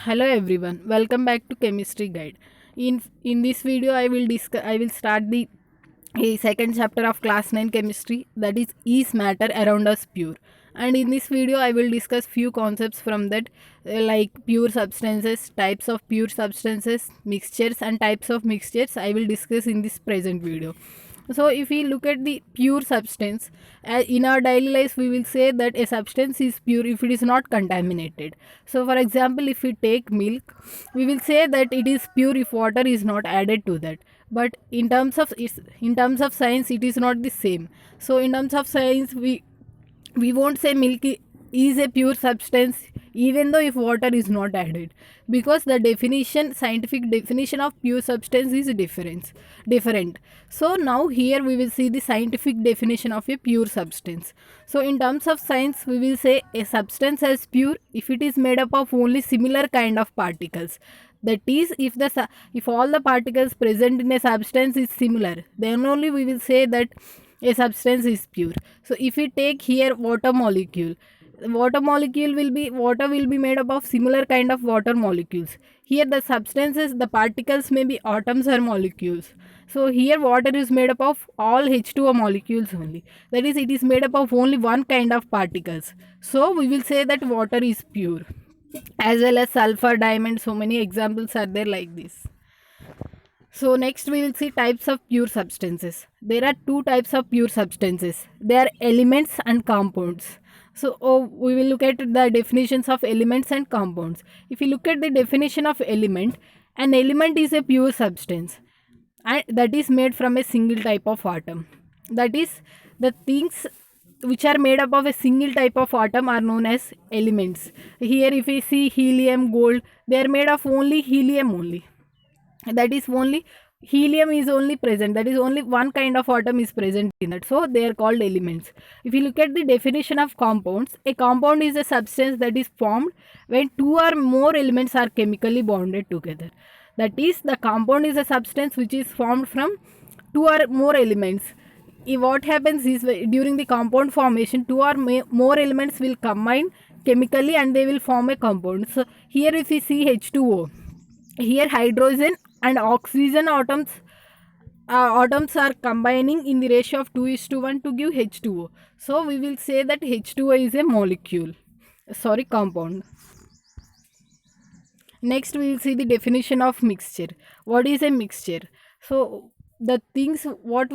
Hello everyone, welcome back to Chemistry Guide. In this video, I will start the second chapter of class 9 chemistry, that is matter around us pure. And in this video, I will discuss few concepts from that, like pure substances, types of pure substances, mixtures and types of mixtures. I will discuss in this present video. So if we look at the pure substance, in our daily life we will say that a substance is pure if it is not contaminated. So for example, if we take milk, we will say that it is pure if water is not added to that. But in terms of science, it is not the same. So in terms of science, we won't say milk is a pure substance even though if water is not added, because the scientific definition of pure substance is different. So now here we will see the scientific definition of a pure substance. So in terms of science, we will say a substance as pure if it is made up of only similar kind of particles. That is, if all the particles present in a substance is similar, then only we will say that a substance is pure. So if we take here water molecule, water will be made up of similar kind of water molecules. Here the particles may be atoms or molecules. So here water is made up of all H2O molecules only. That is, it is made up of only one kind of particles. So we will say that water is pure. As well as sulfur, diamond, so many examples are there like this. So next we will see types of pure substances. There are two types of pure substances. They are elements and compounds. So we will look at the definitions of elements and compounds. If you look at the definition of element, an element is a pure substance and that is made from a single type of atom. That is, the things which are made up of a single type of atom are known as elements. Here if we see helium, gold, they are made of only helium only. That is, only helium is only present, that is only one kind of atom is present in that, so they are called elements. If you look at the definition of compounds, a compound is a substance that is formed when two or more elements are chemically bonded together. That is, the compound is a substance which is formed from two or more elements. What happens is, during the compound formation, two or more elements will combine chemically and they will form a compound. So here if we see H2O, here hydrogen and oxygen atoms are combining in the ratio of 2:1 to give H2O. So we will say that H2O is a compound. Next we will see the definition of mixture. What is a mixture? So what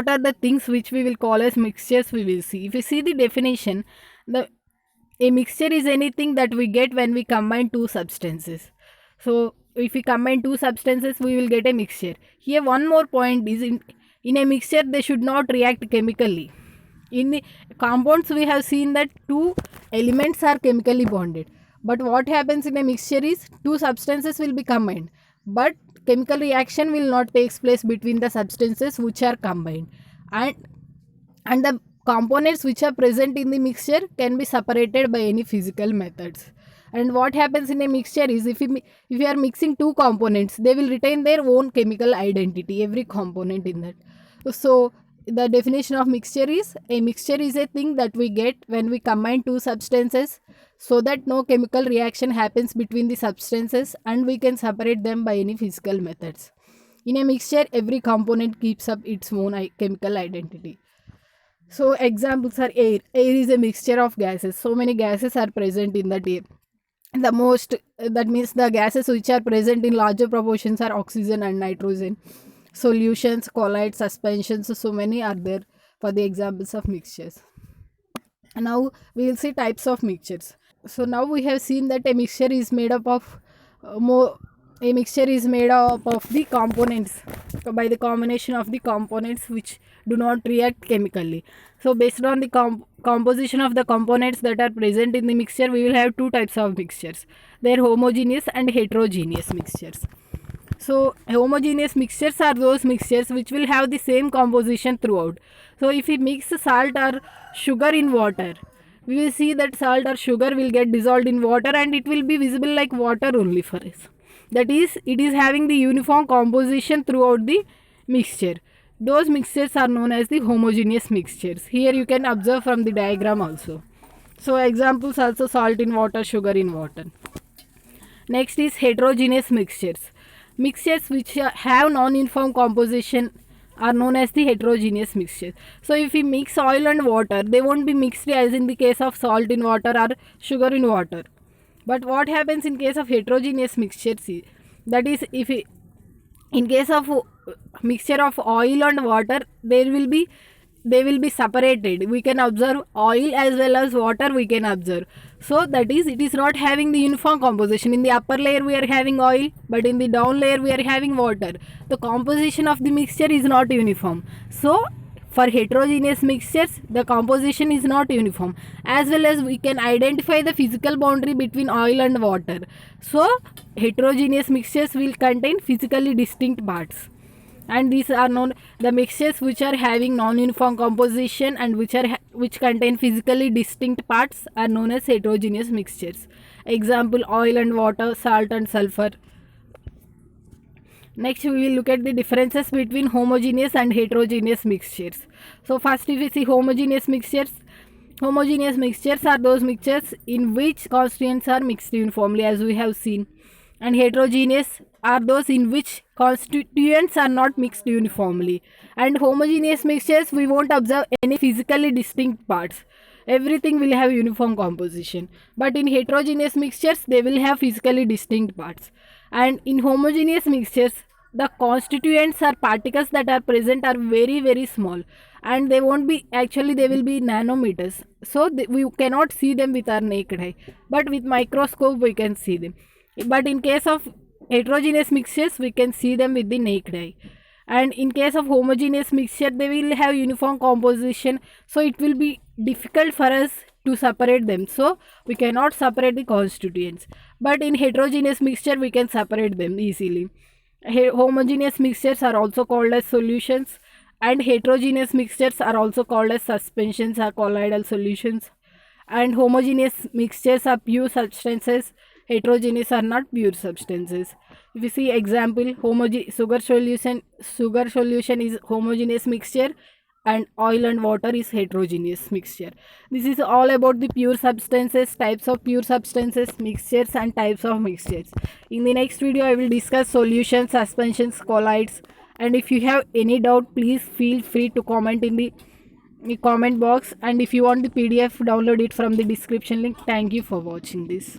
are the things which we will call as mixtures, we will see. If you see the definition, a mixture is anything that we get when we combine two substances. So if we combine two substances, we will get a mixture. Here one more point is, in a mixture they should not react chemically. In the compounds we have seen that two elements are chemically bonded, but what happens in a mixture is two substances will be combined, but chemical reaction will not take place between the substances which are combined, and the components which are present in the mixture can be separated by any physical methods. And what happens in a mixture is, if you are mixing two components, they will retain their own chemical identity, every component in that. So the definition of mixture is, a mixture is a thing that we get when we combine two substances so that no chemical reaction happens between the substances and we can separate them by any physical methods. In a mixture, every component keeps up its own chemical identity. So examples are air. Air is a mixture of gases. So many gases are present in that air. That means the gases which are present in larger proportions are oxygen and nitrogen. Solutions, colloids, suspensions, so many are there for the examples of mixtures. Now we will see types of mixtures. So now we have seen that a mixture is made up of the components, by the combination of the components which do not react chemically. So based on the composition of the components that are present in the mixture, we will have two types of mixtures. They are homogeneous and heterogeneous mixtures. So homogeneous mixtures are those mixtures which will have the same composition throughout. So if we mix salt or sugar in water, we will see that salt or sugar will get dissolved in water and it will be visible like water only for us. That is, it is having the uniform composition throughout the mixture. Those mixtures are known as the homogeneous mixtures. Here you can observe from the diagram also. So examples also, salt in water, sugar in water. Next is heterogeneous mixtures. Mixtures which have non-uniform composition are known as the heterogeneous mixtures. So if we mix oil and water, they won't be mixed as in the case of salt in water or sugar in water. But what happens in case of heterogeneous mixtures, that is, if we, in case of mixture of oil and water, they will be separated. We can observe oil as well as water we can observe. So that is, it is not having the uniform composition. In the upper layer we are having oil, but in the down layer we are having water. The composition of the mixture is not uniform. So for heterogeneous mixtures, the composition is not uniform. As well as we can identify the physical boundary between oil and water. So heterogeneous mixtures will contain physically distinct parts. And these are known, the mixtures which are having non-uniform composition and which contain physically distinct parts are known as heterogeneous mixtures. Example, oil and water, salt and sulfur. Next we will look at the differences between homogeneous and heterogeneous mixtures. So first, if we see homogeneous mixtures are those mixtures in which constituents are mixed uniformly, as we have seen. And heterogeneous are those in which constituents are not mixed uniformly. And homogeneous mixtures, we won't observe any physically distinct parts. Everything will have uniform composition. But in heterogeneous mixtures, they will have physically distinct parts. And in homogeneous mixtures, the constituents or particles that are present are very, very small. And they won't be, actually they will be nanometers. So we cannot see them with our naked eye. But with microscope, we can see them. But in case of heterogeneous mixtures, we can see them with the naked eye. And in case of homogeneous mixture, they will have uniform composition, so it will be difficult for us to separate them. So we cannot separate the constituents. But in heterogeneous mixture, we can separate them easily. Homogeneous mixtures are also called as solutions, and heterogeneous mixtures are also called as suspensions or colloidal solutions. And homogeneous mixtures are pure substances. Heterogeneous are not pure substances. If you see example, sugar solution is homogeneous mixture, and oil and water is heterogeneous mixture. This is all about the pure substances, types of pure substances, mixtures and types of mixtures. In the next video, I will discuss solutions, suspensions, colloids. And if you have any doubt, please feel free to comment in the comment box. And if you want the PDF, download it from the description link. Thank you for watching this.